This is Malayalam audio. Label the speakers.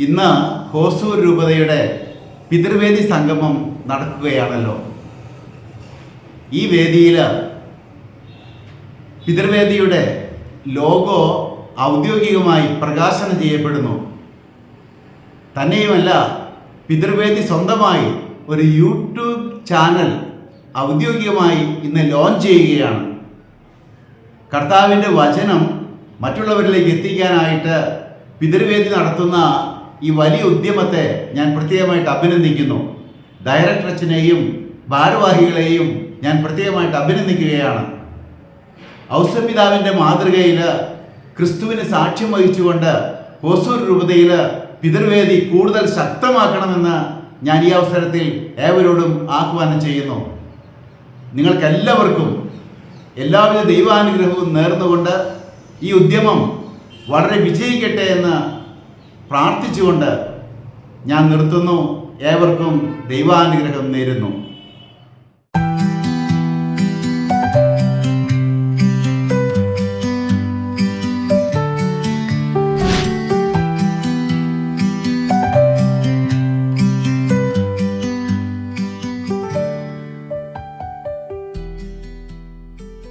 Speaker 1: ഇന്ന് ഹോസൂർ രൂപതയുടെ പിതൃവേദി സംഗമം നടക്കുകയാണല്ലോ. ഈ വേദിയിൽ പിതൃവേദിയുടെ ലോഗോ ഔദ്യോഗികമായി പ്രകാശനം ചെയ്യപ്പെടുന്നു. തന്നെയുമല്ല, പിതൃവേദി സ്വന്തമായി ഒരു യൂട്യൂബ് ചാനൽ ഔദ്യോഗികമായി ഇന്ന് ലോഞ്ച് ചെയ്യുകയാണ്. കർത്താവിൻ്റെ വചനം മറ്റുള്ളവരിലേക്ക് എത്തിക്കാനായിട്ട് പിതൃവേദി നടത്തുന്ന ഈ വലിയ ഉദ്യമത്തെ ഞാൻ പ്രത്യേകമായിട്ട് അഭിനന്ദിക്കുന്നു. ഡയറക്ടർ അച്ഛനെയും ഭാരവാഹികളെയും ഞാൻ പ്രത്യേകമായിട്ട് അഭിനന്ദിക്കുകയാണ്. ഔസപിതാവിൻ്റെ മാതൃകയിൽ ക്രിസ്തുവിന് സാക്ഷ്യം വഹിച്ചുകൊണ്ട് ഹോസൂർ രൂപതയിൽ പിതൃവേദി കൂടുതൽ ശക്തമാക്കണമെന്ന് ഞാൻ ഈ അവസരത്തിൽ ഏവരോടും ആഹ്വാനം ചെയ്യുന്നു. നിങ്ങൾക്കെല്ലാവർക്കും എല്ലാവിധ ദൈവാനുഗ്രഹവും നേർന്നുകൊണ്ട് ഈ ഉദ്യമം വളരെ വിജയിക്കട്ടെ എന്ന് പ്രാർത്ഥിച്ചുകൊണ്ട് ഞാൻ നിർത്തുന്നു. ഏവർക്കും ദൈവാനുഗ്രഹം നേരുന്നു.